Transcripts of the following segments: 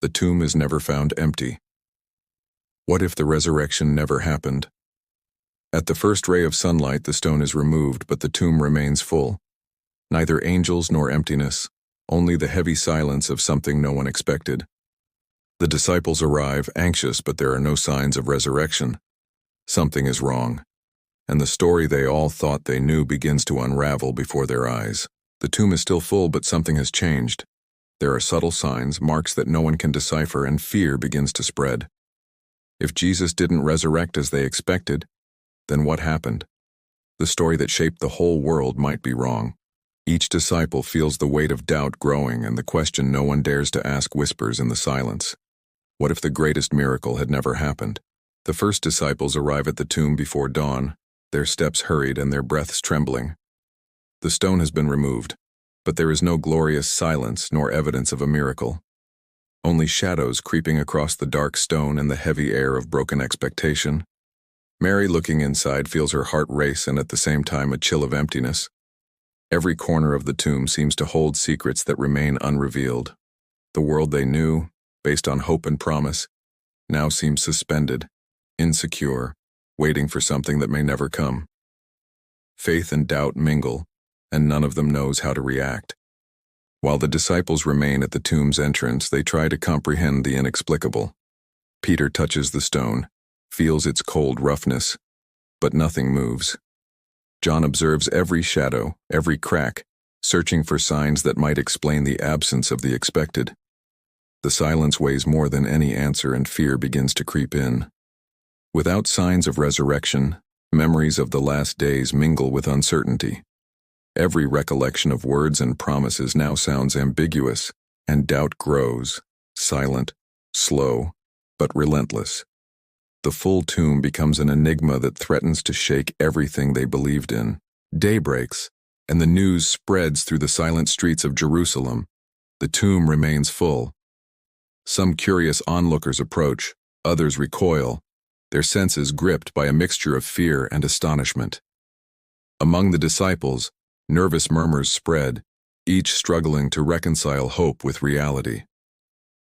The tomb is never found empty. What if the resurrection never happened? At the first ray of sunlight, the stone is removed, but the tomb remains full. Neither angels nor emptiness, only the heavy silence of something no one expected. The disciples arrive, anxious, but there are no signs of resurrection. Something is wrong, and the story they all thought they knew begins to unravel before their eyes. The tomb is still full, but something has changed. There are subtle signs, marks that no one can decipher, and fear begins to spread. If Jesus didn't resurrect as they expected, then what happened? The story that shaped the whole world might be wrong. Each disciple feels the weight of doubt growing, and the question no one dares to ask whispers in the silence. What if the greatest miracle had never happened? The first disciples arrive at the tomb before dawn, their steps hurried and their breaths trembling. The stone has been removed, but there is no glorious silence nor evidence of a miracle. Only shadows creeping across the dark stone and the heavy air of broken expectation. Mary, looking inside, feels her heart race and at the same time a chill of emptiness. Every corner of the tomb seems to hold secrets that remain unrevealed. The world they knew, based on hope and promise, now seems suspended, insecure, waiting for something that may never come. Faith and doubt mingle, and none of them knows how to react. While the disciples remain at the tomb's entrance, they try to comprehend the inexplicable. Peter touches the stone, feels its cold roughness, but nothing moves. John observes every shadow, every crack, searching for signs that might explain the absence of the expected. The silence weighs more than any answer, and fear begins to creep in. Without signs of resurrection, memories of the last days mingle with uncertainty. Every recollection of words and promises now sounds ambiguous, and doubt grows, silent, slow, but relentless. The full tomb becomes an enigma that threatens to shake everything they believed in. Day breaks, and the news spreads through the silent streets of Jerusalem. The tomb remains full. Some curious onlookers approach, others recoil, their senses gripped by a mixture of fear and astonishment. Among the disciples, nervous murmurs spread, each struggling to reconcile hope with reality.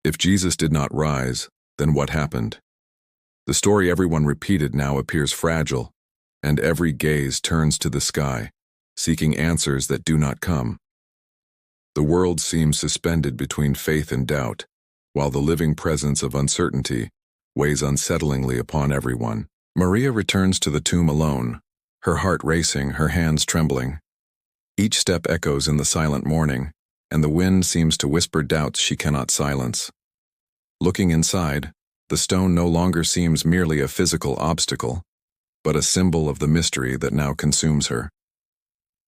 If Jesus did not rise, then what happened? The story everyone repeated now appears fragile, and every gaze turns to the sky, seeking answers that do not come. The world seems suspended between faith and doubt, while the living presence of uncertainty weighs unsettlingly upon everyone. Maria returns to the tomb alone, her heart racing, her hands trembling. Each step echoes in the silent morning, and the wind seems to whisper doubts she cannot silence. Looking inside, the stone no longer seems merely a physical obstacle, but a symbol of the mystery that now consumes her.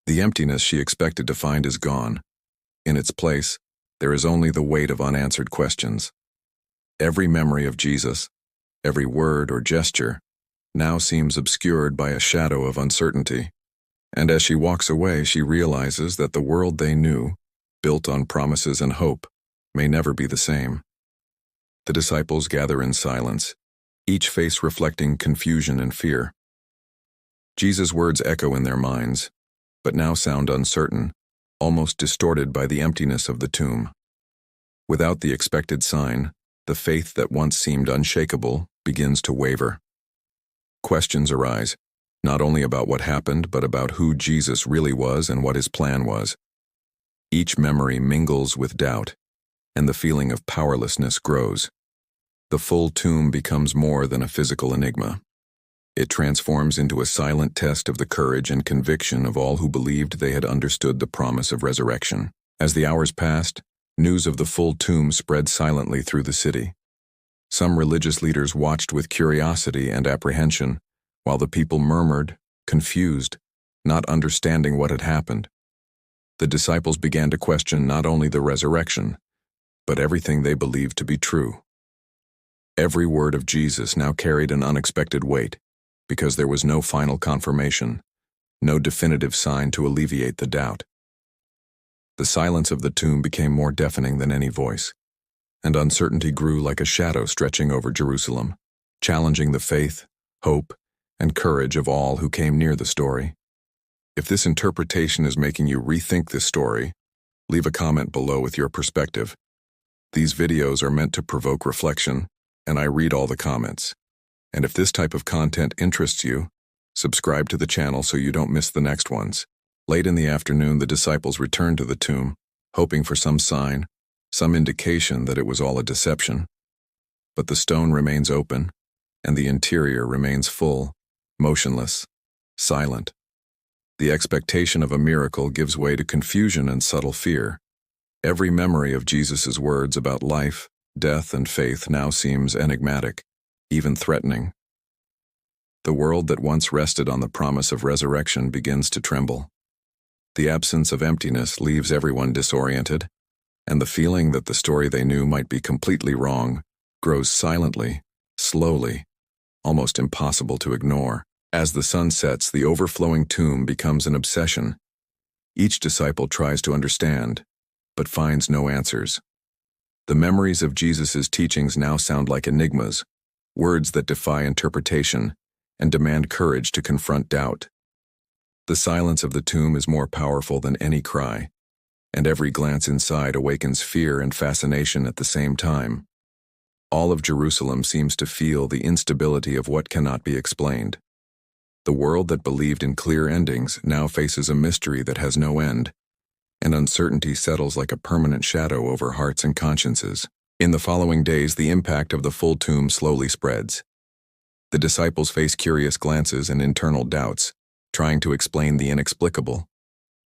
The emptiness she expected to find is gone. In its place, there is only the weight of unanswered questions. Every memory of Jesus, every word or gesture, now seems obscured by a shadow of uncertainty. And as she walks away, she realizes that the world they knew, built on promises and hope, may never be the same. The disciples gather in silence, each face reflecting confusion and fear. Jesus' words echo in their minds, but now sound uncertain, almost distorted by the emptiness of the tomb. Without the expected sign, the faith that once seemed unshakable begins to waver. Questions arise, not only about what happened, but about who Jesus really was and what his plan was. Each memory mingles with doubt, and the feeling of powerlessness grows. The full tomb becomes more than a physical enigma. It transforms into a silent test of the courage and conviction of all who believed they had understood the promise of resurrection. As the hours passed, news of the full tomb spread silently through the city. Some religious leaders watched with curiosity and apprehension, while the people murmured, confused, not understanding what had happened. The disciples began to question not only the resurrection, but everything they believed to be true. Every word of Jesus now carried an unexpected weight, because there was no final confirmation, no definitive sign to alleviate the doubt. The silence of the tomb became more deafening than any voice, and uncertainty grew like a shadow stretching over Jerusalem, challenging the faith, hope, and courage of all who came near the story. If this interpretation is making you rethink this story, leave a comment below with your perspective. These videos are meant to provoke reflection, and I read all the comments. And if this type of content interests you, subscribe to the channel so you don't miss the next ones. Late in the afternoon, the disciples returned to the tomb, hoping for some sign, some indication that it was all a deception. But the stone remains open, and the interior remains full, motionless, silent. The expectation of a miracle gives way to confusion and subtle fear. Every memory of Jesus' words about life, death, and faith now seems enigmatic, even threatening. The world that once rested on the promise of resurrection begins to tremble. The absence of emptiness leaves everyone disoriented, and the feeling that the story they knew might be completely wrong grows silently, slowly, almost impossible to ignore. As the sun sets, the overflowing tomb becomes an obsession. Each disciple tries to understand, but finds no answers. The memories of Jesus' teachings now sound like enigmas, words that defy interpretation and demand courage to confront doubt. The silence of the tomb is more powerful than any cry, and every glance inside awakens fear and fascination at the same time. All of Jerusalem seems to feel the instability of what cannot be explained. The world that believed in clear endings now faces a mystery that has no end, and uncertainty settles like a permanent shadow over hearts and consciences. In the following days, the impact of the full tomb slowly spreads. The disciples face curious glances and internal doubts, trying to explain the inexplicable.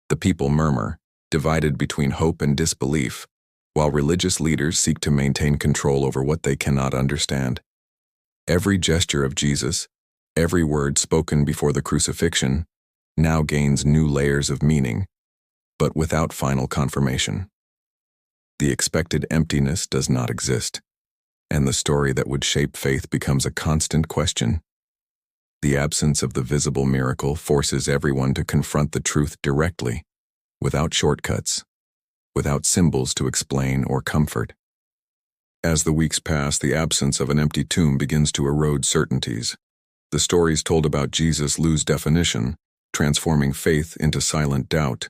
The people murmur, divided between hope and disbelief, while religious leaders seek to maintain control over what they cannot understand. Every gesture of Jesus, every word spoken before the crucifixion, now gains new layers of meaning, but without final confirmation. The expected emptiness does not exist, and the story that would shape faith becomes a constant question. The absence of the visible miracle forces everyone to confront the truth directly, without shortcuts, without symbols to explain or comfort. As the weeks pass, the absence of an empty tomb begins to erode certainties. The stories told about Jesus lose definition, transforming faith into silent doubt.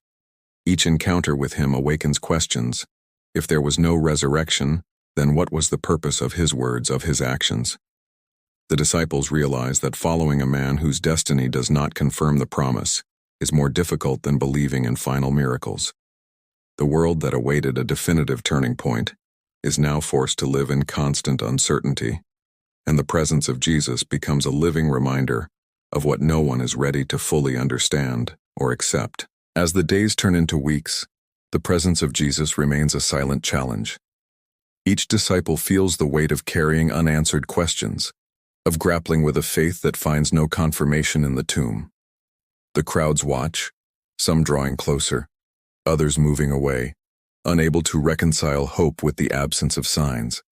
Each encounter with him awakens questions. If there was no resurrection, then what was the purpose of his words, of his actions? The disciples realize that following a man whose destiny does not confirm the promise is more difficult than believing in final miracles. The world that awaited a definitive turning point is now forced to live in constant uncertainty, and the presence of Jesus becomes a living reminder of what no one is ready to fully understand or accept. As the days turn into weeks, the presence of Jesus remains a silent challenge. Each disciple feels the weight of carrying unanswered questions, of grappling with a faith that finds no confirmation in the tomb. The crowds watch, some drawing closer, others moving away, unable to reconcile hope with the absence of signs.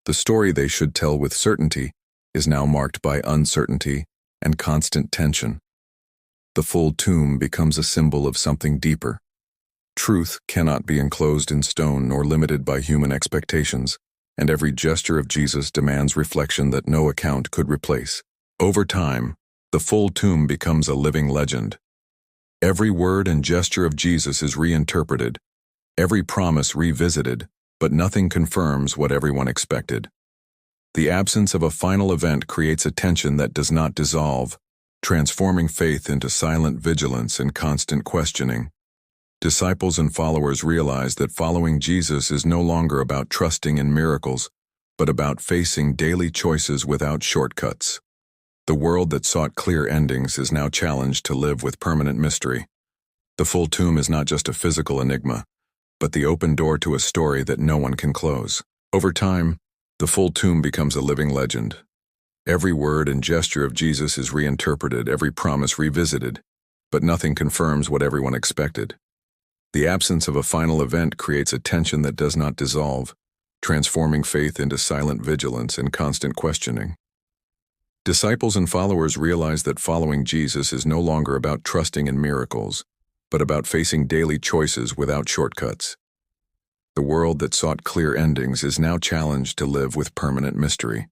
The story they should tell with certainty is now marked by uncertainty and constant tension. The full tomb becomes a symbol of something deeper. Truth cannot be enclosed in stone nor limited by human expectations, and every gesture of Jesus demands reflection that no account could replace. Over time, the full tomb becomes a living legend. Every word and gesture of Jesus is reinterpreted, every promise revisited, but nothing confirms what everyone expected. The absence of a final event creates a tension that does not dissolve, transforming faith into silent vigilance and constant questioning. Disciples and followers realize that following Jesus is no longer about trusting in miracles, but about facing daily choices without shortcuts. The world that sought clear endings is now challenged to live with permanent mystery. The full tomb is not just a physical enigma, but the open door to a story that no one can close. Over time, the full tomb becomes a living legend. Every word and gesture of Jesus is reinterpreted, every promise revisited, but nothing confirms what everyone expected. The absence of a final event creates a tension that does not dissolve, transforming faith into silent vigilance and constant questioning. Disciples and followers realize that following Jesus is no longer about trusting in miracles, but about facing daily choices without shortcuts. The world that sought clear endings is now challenged to live with permanent mystery.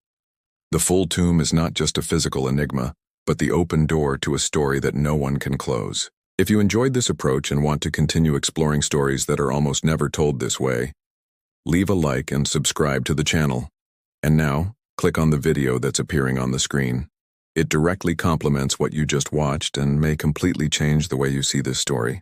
The full tomb is not just a physical enigma, but the open door to a story that no one can close. If you enjoyed this approach and want to continue exploring stories that are almost never told this way, Leave a like and subscribe to the channel. And now, click on the video that's appearing on the screen. It directly complements what you just watched and may completely change the way you see this story.